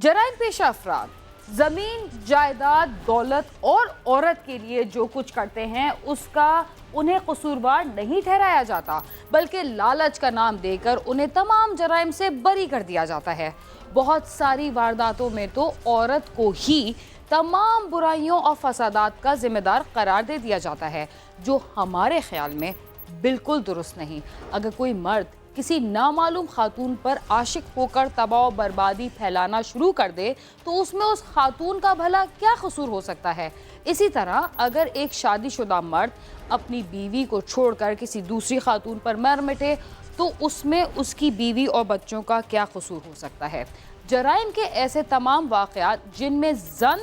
जराइम पेशा अफराद जमीन, जायदाद, दौलत और औरत के लिए जो कुछ करते हैं उसका उन्हें कसूरवार नहीं ठहराया जाता, बल्कि लालच का नाम देकर उन्हें तमाम जराइम से बरी कर दिया जाता है। बहुत सारी वारदातों में तो औरत को ही तमाम बुराइयों और फसादात का जिम्मेदार करार दे दिया जाता है, जो हमारे ख्याल में बिल्कुल दुरुस्त नहीं। अगर कोई मर्द किसी नामालूम खातून पर आशिक होकर तबाह बर्बादी फैलाना शुरू कर दे तो उसमें उस खातून का भला क्या कसूर हो सकता है। इसी तरह अगर एक शादीशुदा मर्द अपनी बीवी को छोड़कर किसी दूसरी खातून पर मर मिटे तो उसमें उसकी बीवी और बच्चों का क्या कसूर हो सकता है। जराइम के ऐसे तमाम वाक़यात जिनमें जन,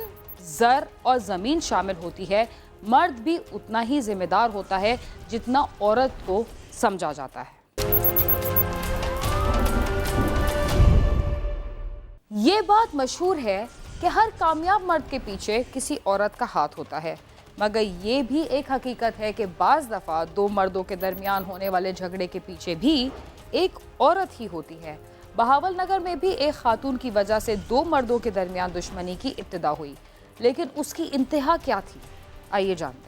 जर और ज़मीन शामिल होती है, मर्द भी उतना ही जिम्मेदार होता है जितना औरत को समझा जाता है। ये बात मशहूर है कि हर कामयाब मर्द के पीछे किसी औरत का हाथ होता है, मगर ये भी एक हकीकत है कि बाज़ दफ़ा दो मर्दों के दरमियान होने वाले झगड़े के पीछे भी एक औरत ही होती है। बहावल नगर में भी एक खातून की वजह से दो मर्दों के दरमियान दुश्मनी की इब्तिदा हुई, लेकिन उसकी इंतहा क्या थी, आइए जानते हैं।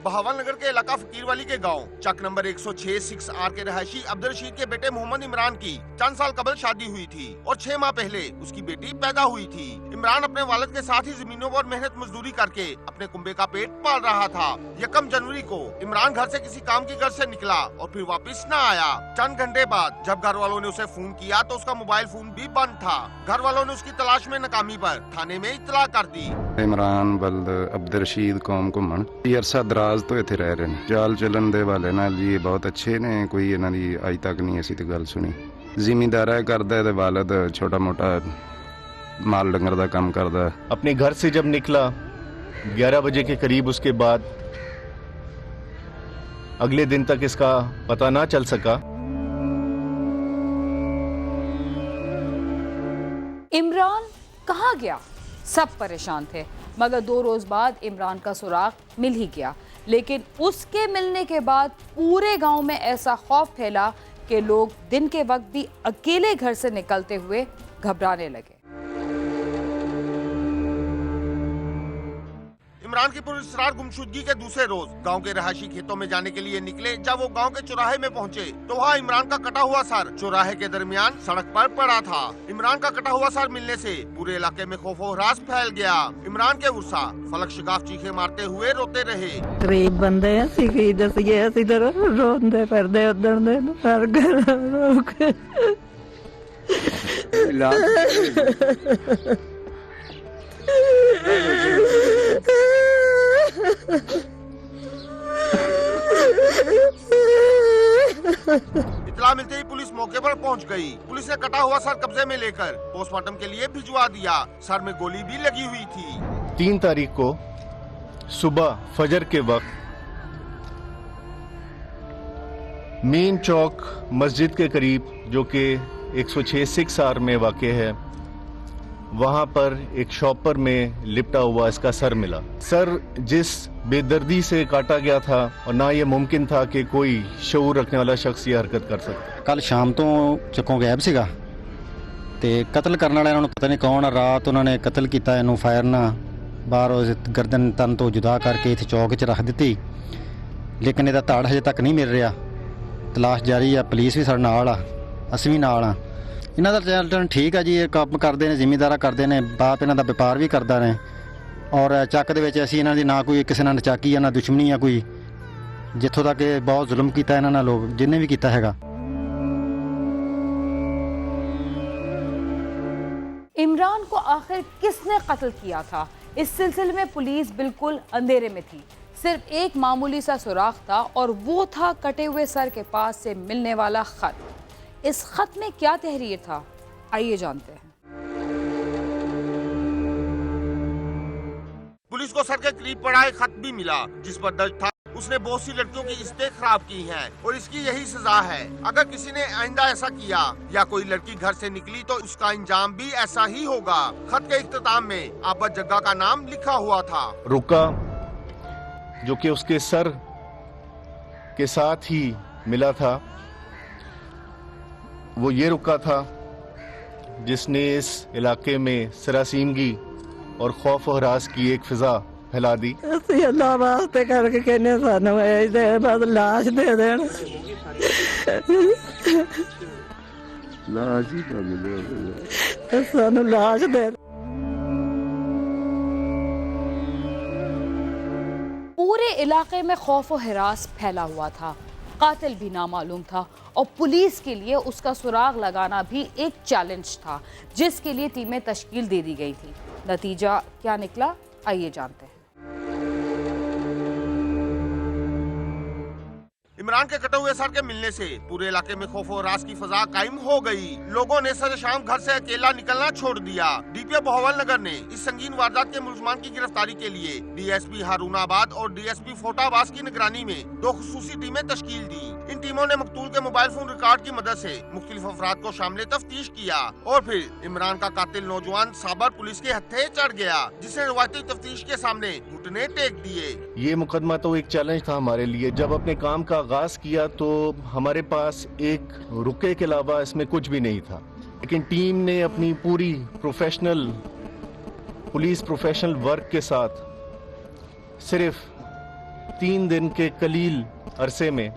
बहावल नगर के इलाका फकीरवाली के गांव चक नंबर 106-6R के रहायशी अब्दुल रशीद के बेटे मोहम्मद इमरान की चंद साल कबल शादी हुई थी और 6 माह पहले उसकी बेटी पैदा हुई थी। इमरान अपने वालिद के साथ ही जमीनों पर मेहनत मजदूरी करके अपने कुंबे का पेट पाल रहा था। 1 जनवरी को इमरान घर से किसी काम की गर्ज से निकला और फिर वापस न आया। चंद घंटे बाद जब घर वालों ने उसे फोन किया तो उसका मोबाइल फोन भी बंद था। घर वालों ने उसकी तलाश में नाकामी पर थाने में इत्तला कर दी। इमरान बल्द अब्दुल रशीद कौम घुमन अरसा दराज तो इत्थे रह रहे हैं। चाल चलन दे वाले नाल जी बहुत अच्छे ने, कोई इन्हां दी अज तक नहीं असीं ते गल सुनी। जिमींदार है करदा ते वालद छोटा मोटा माल डंगर दा काम करदा। अपने घर से जब निकला 11 बजे के करीब, उसके बाद अगले दिन तक इसका पता ना चल सका। इमरान कहाँ गया? सब परेशान थे, मगर 2 रोज बाद इमरान का सुराग मिल ही गया। लेकिन उसके मिलने के बाद पूरे गांव में ऐसा खौफ फैला कि लोग दिन के वक्त भी अकेले घर से निकलते हुए घबराने लगे। इमरान की पुरस्कार गुमशुदगी के दूसरे रोज गांव के रहायशी खेतों में जाने के लिए निकले। जब वो गांव के चौराहे में पहुंचे तो वहाँ इमरान का कटा हुआ सर चौराहे के दरमियान सड़क पर पड़ा था। इमरान का कटा हुआ सर मिलने से पूरे इलाके में खौफ और हरास फैल गया। इमरान के उर्सा फलक शिगाफ चीखे मारते हुए रोते रहे। गरीब बंदे रोंदे फिरदे उधर दे हर घर इतला मिलते ही पुलिस मौके पर पहुंच गई। पुलिस ने कटा हुआ सर कब्जे में लेकर पोस्टमार्टम के लिए भिजवा दिया। सर में गोली भी लगी हुई थी। 3 तारीख को सुबह फजर के वक्त मेन चौक मस्जिद के करीब, जो कि 106-6R में वाक़े है, वहां पर एक शॉपर में लिपटा हुआ इसका सर मिला। सर जिस बेदर्दी से काटा गया था और ना ये मुमकिन था कि कोई शऊर रखने वाला शख्स ये हरकत कर सकता। कल शाम तो चुक्कों गैब सीगा ते कतल करने वाले इन्होंने पता नहीं कौन, रात उन्होंने कतल किया। इनू फायर ना बाहर गर्दन तन तो जुदा करके इत्थे चौक च रख दी, लेकिन इहदा धड़ हजे तक नहीं मिल रहा। तलाश जारी है, पुलिस भी साडे नाल आ, असीं भी नाल आ। इन्हां दा चैलटन ठीक है जी, ये काम करते हैं, जिमींदारा करते हैं, बाप इन्हां दा व्यापार भी करदा ने और ਚੱਕ ਦੇ ਵਿੱਚ ਅਸੀਂ ਇਹਨਾਂ ਦੀ ਨਾ ਕੋਈ ਕਿਸੇ ਨਾਲ ਨਚਾਕੀ ਆ ना दुश्मनी ਆ कोई। जिथों तक बहुत जुल्म किया इन्हां नाल लोग जिन्हें भी किया हैगा। इमरान को आखिर किसने कत्ल किया था? इस सिलसिले में पुलिस बिल्कुल अंधेरे में थी। सिर्फ एक मामूली सा सुराग था और वो था कटे हुए सर के पास से मिलने वाला खत। इस खत में क्या तहरीर था, आइए जानते हैं। पुलिस को सर के करीब पड़ा एक खत भी मिला जिस पर दर्ज था उसने बहुत सी लड़कियों की इज्जतें खराब की हैं और इसकी यही सजा है। अगर किसी ने आइंदा ऐसा किया या कोई लड़की घर से निकली तो उसका अंजाम भी ऐसा ही होगा। खत के इख्तिताम में आबद जग्गा का नाम लिखा हुआ था। रुका जो कि उसके सर के साथ ही मिला था, वो ये रुका था जिसने इस इलाके में सरासीमगी और खौफ और हरास की एक फिजा फैला दी। ਅਸੀਂ ਅੱਲਾ ਵਾਸਤੇ ਕਰਕੇ ਕਹਿੰਨੇ ਸਾਨੂੰ ਇਹ ਦੇ ਬਸ ਲਾਸ਼ ਦੇ ਦੇਣ। ਲਾਸ਼ ਹੀ ਤਾਂ ਮਿਲਿਆ ਸਾਨੂੰ ਲਾਸ਼ ਦੇ। पूरे इलाके में खौफ और हिरास फैला हुआ था। कातिल भी नामालूम था और पुलिस के लिए उसका सुराग लगाना भी एक चैलेंज था, जिसके लिए टीमें तश्कील दे दी गई थी। नतीजा क्या निकला, आइए जानते हैं। इमरान के कटे हुए सर के मिलने से पूरे इलाके में खौफ और रास की फजा कायम हो गई। लोगों ने सर शाम घर से अकेला निकलना छोड़ दिया। डीपीओ बहवल नगर ने इस संगीन वारदात के मुलजमान की गिरफ्तारी के लिए डीएसपी हारूनाबाद और डीएसपी फोटाबाज की निगरानी में 2 खुसूसी टीमें तश्कील दी। इन टीमों ने मकतूल के मोबाइल फोन रिकॉर्ड की मदद से मुख्तलिफ अफराद को शामिल तफ्तीश किया और फिर इमरान का कातिल नौजवान साबर पुलिस के हत्थे चढ़ गया, जिसने रवायती तफ्तीश के सामने घुटने टेक दिए। ये मुकदमा तो एक चैलेंज था हमारे लिए। जब अपने काम का आगाज किया तो हमारे पास एक रुके के अलावा इसमें कुछ भी नहीं था, लेकिन टीम ने अपनी पूरी पुलिस प्रोफेशनल वर्क के साथ सिर्फ 3 दिन के कलील अरसे में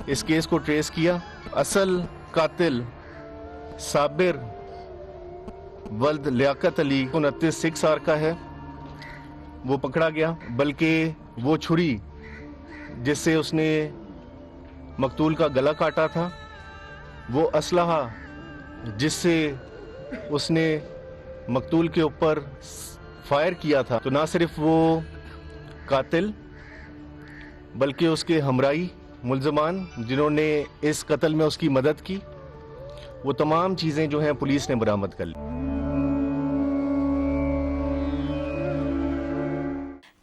इस केस को ट्रेस किया। असल कातिल साबिर वल्द लियाकत अली 29 6 आर का है, वो पकड़ा गया। बल्कि वो छुरी जिससे उसने मकतूल का गला काटा था, वो असलहा जिससे उसने मकतूल के ऊपर फायर किया था, तो ना सिर्फ वो कातिल बल्कि उसके हमराई मुल्ज़मान जिन्होंने इस कत्ल में उसकी मदद की, वो तमाम चीज़ें जो हैं पुलिस ने बरामद कर ली।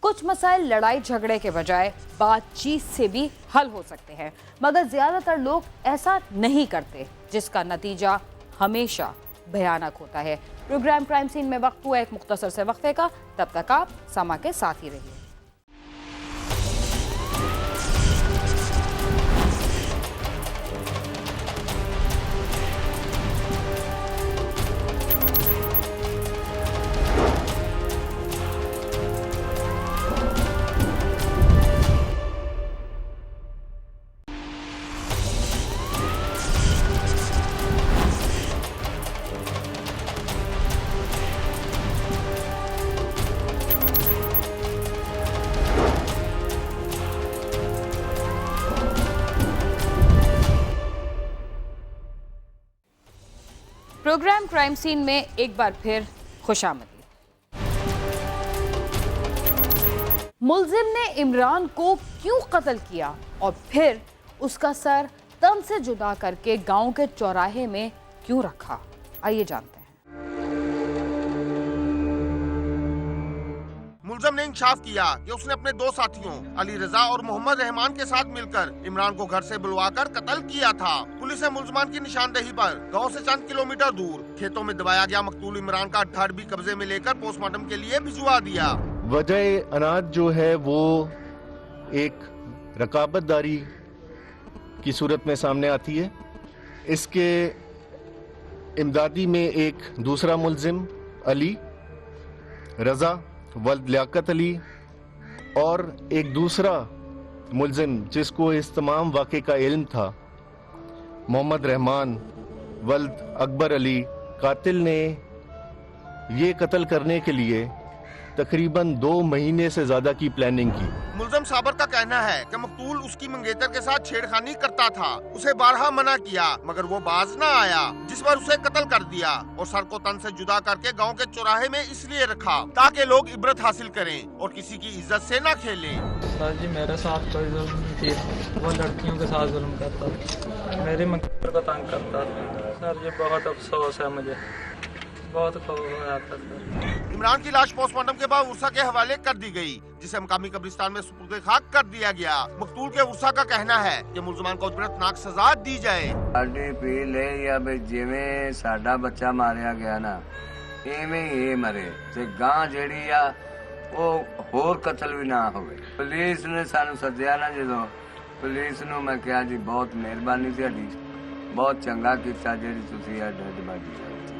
कुछ मसाइल लड़ाई झगड़े के बजाय बातचीत से भी हल हो सकते हैं, मगर ज्यादातर लोग ऐसा नहीं करते, जिसका नतीजा हमेशा भयानक होता है। प्रोग्राम क्राइम सीन में वक्त हुआ एक मुख्तसर से वक्फे का, तब तक आप समा के साथ ही रहिए। प्रोग्राम क्राइम सीन में एक बार फिर खुशामदीद। मुल्जिम ने इमरान को क्यों कत्ल किया और फिर उसका सर तन से जुदा करके गांव के चौराहे में क्यों रखा, आइए जानते हैं। मुल्जिम ने इंसाफ किया कि उसने अपने 2 साथियों अली रजा और मोहम्मद रहमान के साथ मिलकर इमरान को घर से बुलवाकर कत्ल किया था। पुलिस ने मुल्जिमान की निशानदेही पर गांव से चंद किलोमीटर दूर खेतों में दबाया गया मकतूल इमरान का धड़ भी कब्जे में लेकर पोस्टमार्टम के लिए भिजवा दिया। वजह अनाज जो है वो एक रकाबतदारी की सूरत में सामने आती है। इसके इमदादी में एक दूसरा मुल्जिम अली रजा वल्द लियाकत अली और एक दूसरा मुल्जिम जिसको इस तमाम वाक़े का इल्म था, मोहम्मद रहमान वल्द अकबर अली। कातिल ने ये कत्ल करने के लिए तकरीबन 2 महीने से ज्यादा की प्लानिंग की। मुल्जिम साबर का कहना है कि मकतूल उसकी मंगेतर के साथ छेड़खानी करता था। उसे बारहा मना किया मगर वो बाज न आया, जिस पर उसे कत्ल कर दिया और सर को तन से जुदा करके गांव के चौराहे में इसलिए रखा ताकि लोग इबरत हासिल करें और किसी की इज्जत से न खेलें। सर जी मेरे साथ कोई जुल्म नहीं थी, वो लड़कियों के साथ जुल्म करता था, मेरी मंगेतर को तंग करता था। सर जी बहुत अफसोस है, मुझे बहुत खौफ हो जाता था। इमरान की लाश पोस्टमार्टम के बाद उर्सा के हवाले कर दी गई। जिसे मकामी कब्रिस्तान में सुपुर्द खाक कर दिया गया। मकतूल के वर्सा का कहना है कि मुलजमान को इबरतनाक सजा दी जाए। साडी अपील है भी जिवें साडा बच्चा मारिया गया ना इवें ही मरे ते गां जेड़ी आ ਉਹ ਹੋਰ ਕਤਲ ਵੀ ਨਾ ਹੋਵੇ। ਪੁਲਿਸ ਨੇ ਸਾਨੂੰ ਸੱਦਿਆ ਨਾ ਜਦੋਂ ਪੁਲਿਸ ਨੂੰ ਮੈਂ ਕਿਹਾ ਜੀ ਬਹੁਤ ਮਿਹਰਬਾਨੀ ਤੁਹਾਡੀ, ਬਹੁਤ ਚੰਗਾ ਕੀਤਾ ਜਿਹੜੀ ਤੁਸੀਂ ਇਹ ਡੈਡ ਬਾਡੀ।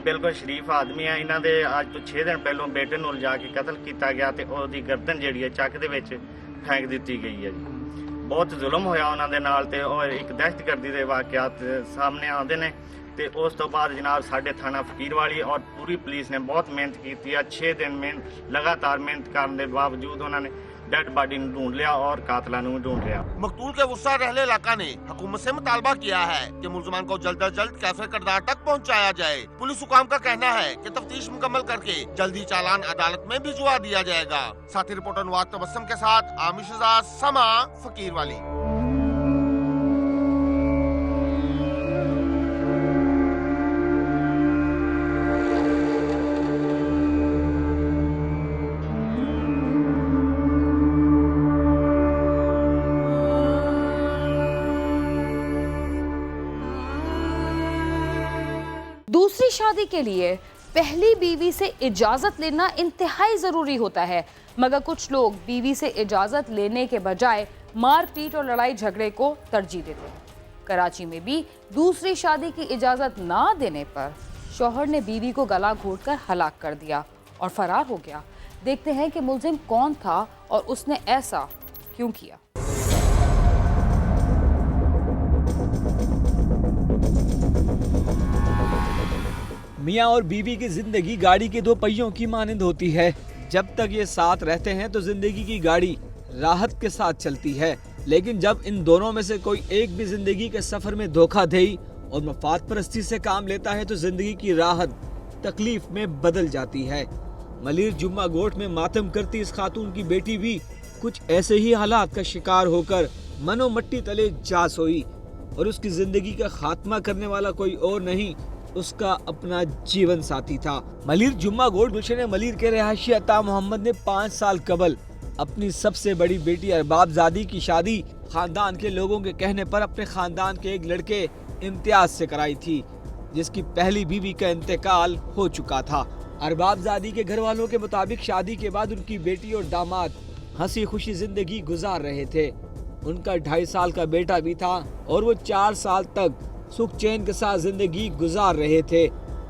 ਬਿਲਕੁਲ ਸ਼ਰੀਫ ਆਦਮੀ ਆ। ਇਹਨਾਂ ਦੇ ਅੱਜ ਤੋਂ 6 ਦਿਨ ਪਹਿਲਾਂ ਬੇਟੇ ਨੂੰ ਲਿਜਾ ਕੇ ਕਤਲ ਕੀਤਾ ਗਿਆ ਤੇ ਉਹਦੀ ਗਰਦਨ ਜਿਹੜੀ ਹੈ ਚੱਕ ਦੇ ਵਿੱਚ ਫੈਂਕ ਦਿੱਤੀ ਗਈ ਹੈ ਜੀ। ਬਹੁਤ ਜ਼ੁਲਮ ਹੋਇਆ ਉਹਨਾਂ ਦੇ ਨਾਲ ਤੇ ਉਹ ਇੱਕ ਦਹਿਸ਼ਤਗਰਦੀ ਦੇ ਵਾਕਿਆਤ ਸਾਹਮਣੇ ਆਉਂਦੇ ਨੇ। ਤੇ ਉਸ ਤੋਂ ਬਾਅਦ ਜਨਾਬ ਸਾਡੇ ਥਾਣਾ ਫਕੀਰਵਾਲੀ ਔਰ ਪੂਰੀ ਪੁਲਿਸ ਨੇ ਬਹੁਤ ਮਿਹਨਤ ਕੀਤੀ ਹੈ। 6 ਦਿਨ लगातार मेहनत करने के बावजूद उन्होंने डेड बॉडी ढूंढ लिया और कातला ढूंढ लिया। मकतूल के गुस्सा रहले इलाका ने हुकूमत से मुतालबा किया है कि मुलजमान को जल्द अज जल्द कैफे किरदार तक पहुंचाया जाए। पुलिस हुकाम का कहना है कि तफ्तीश मुकम्मल करके जल्दी चालान अदालत में भिजवा दिया जाएगा। साथी रिपोर्टर नवाज तबस्सुम के साथ आमिर शहजाद, समा, फकीरवाली। दूसरी शादी के लिए पहली बीवी से इजाजत लेना इंतहाई जरूरी होता है, मगर कुछ लोग बीवी से इजाजत लेने के बजाय मारपीट और लड़ाई झगड़े को तरजीह देते हैं। कराची में भी दूसरी शादी की इजाजत ना देने पर शौहर ने बीवी को गला घोंटकर हलाक कर दिया और फरार हो गया। देखते हैं कि मुलजिम कौन था और उसने ऐसा क्यों किया। मियाँ और बीवी की जिंदगी गाड़ी के दो पहियों की मानंद होती है। जब तक ये साथ रहते हैं तो जिंदगी की गाड़ी राहत के साथ चलती है, लेकिन जब इन दोनों में से कोई एक भी जिंदगी के सफर में धोखाधड़ी और मफाद परस्ती से काम लेता है तो जिंदगी की राहत तकलीफ में बदल जाती है। मलिर जुम्मा गोट में मातम करती इस खातून की बेटी भी कुछ ऐसे ही हालात का शिकार होकर मनो मट्टी तले जा सोई और उसकी जिंदगी का खात्मा करने वाला कोई और नहीं, उसका अपना जीवन साथी था। मलिर जुम्मा गोट गुलशन मलिर के रहायशी अता मोहम्मद ने 5 साल कबल अपनी सबसे बड़ी बेटी अरबाबजादी की शादी खानदान के लोगों के कहने पर अपने खानदान के एक लड़के इम्तियाज से कराई थी, जिसकी पहली बीवी का इंतकाल हो चुका था। अरबाबजादी के घर वालों के मुताबिक शादी के बाद उनकी बेटी और दामाद हंसी खुशी जिंदगी गुजार रहे थे। उनका 2.5 साल का बेटा भी था और वो 4 साल तक सुख चैन के साथ जिंदगी गुजार रहे थे,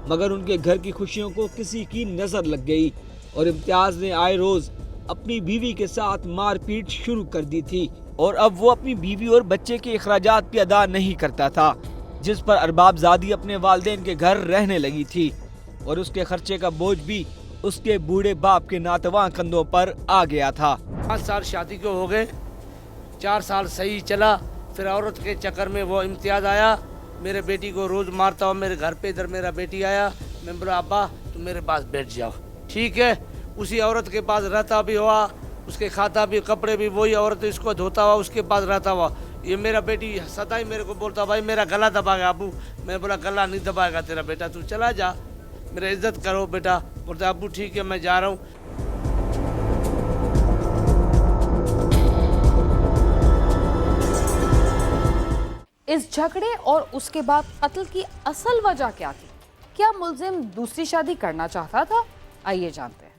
मगर उनके घर की खुशियों को किसी की नजर लग गई और इम्तियाज ने आए रोज अपनी बीवी के साथ मारपीट शुरू कर दी थी और अब वो अपनी बीवी और बच्चे के अखराजात भी अदा नहीं करता था, जिस पर अरबाबजादी अपने वालिदैन के घर रहने लगी थी और उसके खर्चे का बोझ भी उसके बूढ़े बाप के नातवा कंधों पर आ गया था। 5 साल शादी को हो गए, 4 साल सही चला, फिर औरत के चक्कर में वो इम्तियाज आया, मेरे बेटी को रोज मारता हुआ मेरे घर पे। इधर मेरा बेटी आया, मैं बोला अब्बा तुम मेरे पास बैठ जाओ, ठीक है। उसी औरत के पास रहता भी हुआ, उसके खाता भी, कपड़े भी वही औरत इसको धोता हुआ उसके पास रहता हुआ। ये मेरा बेटी सदा ही मेरे को बोलता भाई मेरा गला दबाएगा अबू। मैं बोला गला नहीं दबाएगा तेरा बेटा, तू चला जा, मेरा इज्जत करो बेटा। बोलता अबू ठीक है मैं जा रहा हूँ। इस झगड़े और उसके बाद कत्ल की असल वजह क्या थी? क्या मुलजिम दूसरी शादी करना चाहता था? आइए जानते हैं।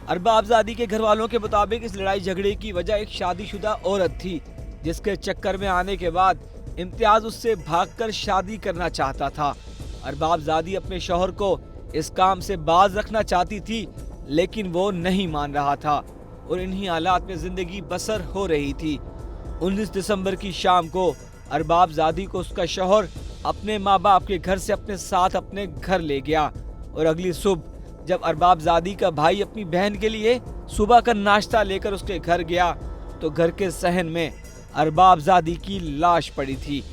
अरबाबजादी के घर वालों के मुताबिक इस लड़ाई झगड़े की वजह एक शादीशुदा औरत थी, जिसके चक्कर में आने के बाद इम्तियाज उससे भागकर शादी करना चाहता था। अरबाबजादी अपने शौहर को इस काम से बाज रखना चाहती थी, लेकिन वो नहीं मान रहा था और इन्हीं हालात में जिंदगी बसर हो रही थी। 19 दिसंबर की शाम को अरबाबजादी को उसका शौहर अपने माँ बाप के घर से अपने साथ अपने घर ले गया और अगली सुबह जब अरबाबजादी का भाई अपनी बहन के लिए सुबह का नाश्ता लेकर उसके घर गया तो घर के सहन में अरबाबजादी की लाश पड़ी थी,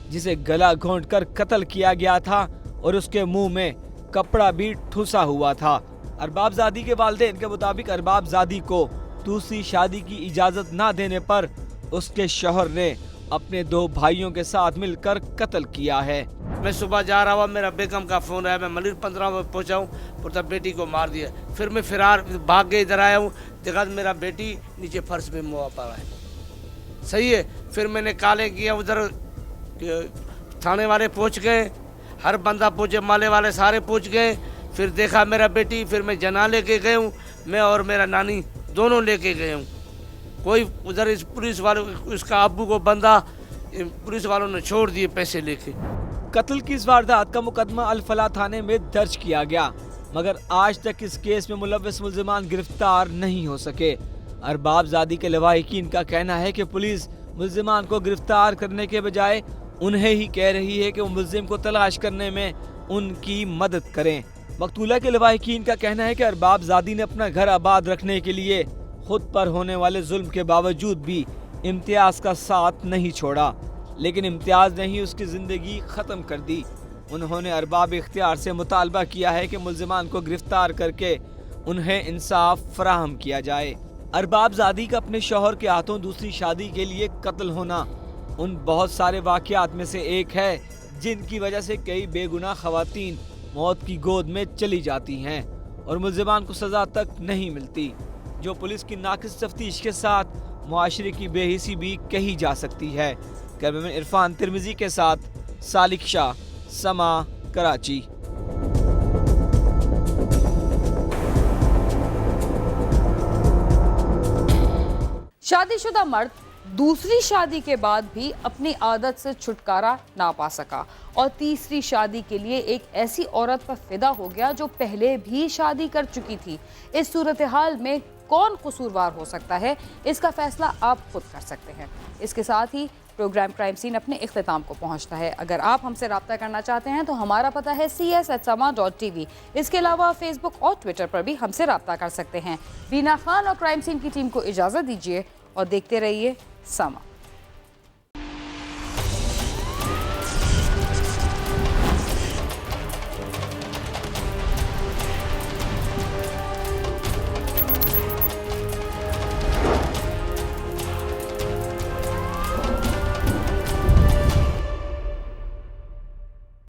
जिसे गला घोंटकर कत्ल किया गया था और उसके मुंह में कपड़ा भी ठुसा हुआ था। अरबाबजादी के वालिदैन के मुताबिक अरबाबजादी को दूसरी शादी की इजाजत ना देने पर उसके शौहर ने अपने 2 भाइयों के साथ मिलकर कत्ल किया है। मैं सुबह जा रहा हुआ, मेरा बेगम का फ़ोन आया, मैं मलिर 15 में पहुँचा हूँ, तब बेटी को मार दिया। फिर मैं फिरार भाग के इधर आया हूँ, देखा तो मेरा बेटी नीचे फर्श पे मुआ पड़ा है। सही है। फिर मैंने काले किया, उधर थाने वाले पहुँच गए, हर बंदा पहुँचे, माले वाले सारे पहुँच गए। फिर देखा मेरा बेटी, फिर मैं जना लेके गए हूँ, मैं और मेरा नानी दोनों लेके गए हूँ। कोई उधर इस पुलिस वालों, उसका अब्बू को बंदा पुलिस वालों ने छोड़ दिए पैसे लेके। कत्ल की इस वारदात का मुकदमा अल-फलाह थाने में दर्ज किया गया, मगर आज तक इस केस में मुलव्विस मुल्जिमान गिरफ्तार नहीं हो सके। अरबाबजादी के लवाहिकीन का कहना है कि पुलिस मुल्जिमान को गिरफ्तार करने के बजाय उन्हें ही कह रही है कि वो मुल्जिम को तलाश करने में उनकी मदद करें। मकतूला के लवाहिकीन का कहना है कि अरबाबजादी ने अपना घर आबाद रखने के लिए खुद पर होने वाले जुल्म के बावजूद भी इम्तियाज का साथ नहीं छोड़ा, लेकिन इम्तियाज ने ही उसकी जिंदगी खत्म कर दी। उन्होंने अरबाब इख्तियार से मुतालबा किया है कि मुल्जिमान को गिरफ्तार करके उन्हें इंसाफ फराहम किया जाए। अरबाबजादी का अपने शौहर के हाथों दूसरी शादी के लिए कत्ल होना उन बहुत सारे वाकयात में से एक है जिनकी वजह से कई बेगुनाह खवातीन मौत की गोद में चली जाती हैं और मुल्जिमान को सजा तक नहीं मिलती, जो पुलिस की नाकिस तफ्तीश के साथ मुआशरे की बेहिसी भी कही जा सकती है। कैमरामैन इरफान तिरमिजी के साथ सालिक शाह, समा, कराची। शादीशुदा मर्द दूसरी शादी के बाद भी अपनी आदत से छुटकारा ना पा सका और तीसरी शादी के लिए एक ऐसी औरत पर फिदा हो गया जो पहले भी शादी कर चुकी थी। इस सूरत हाल में कौन कसूरवार हो सकता है, इसका फैसला आप खुद कर सकते हैं। इसके साथ ही प्रोग्राम क्राइम सीन अपने इख्तिताम को पहुंचता है। अगर आप हमसे रब्ता करना चाहते हैं तो हमारा पता है cs@sama.tv। इसके अलावा फेसबुक और ट्विटर पर भी हमसे रब्ता कर सकते हैं। बीना खान और क्राइम सीन की टीम को इजाज़त दीजिए और देखते रहिए समा।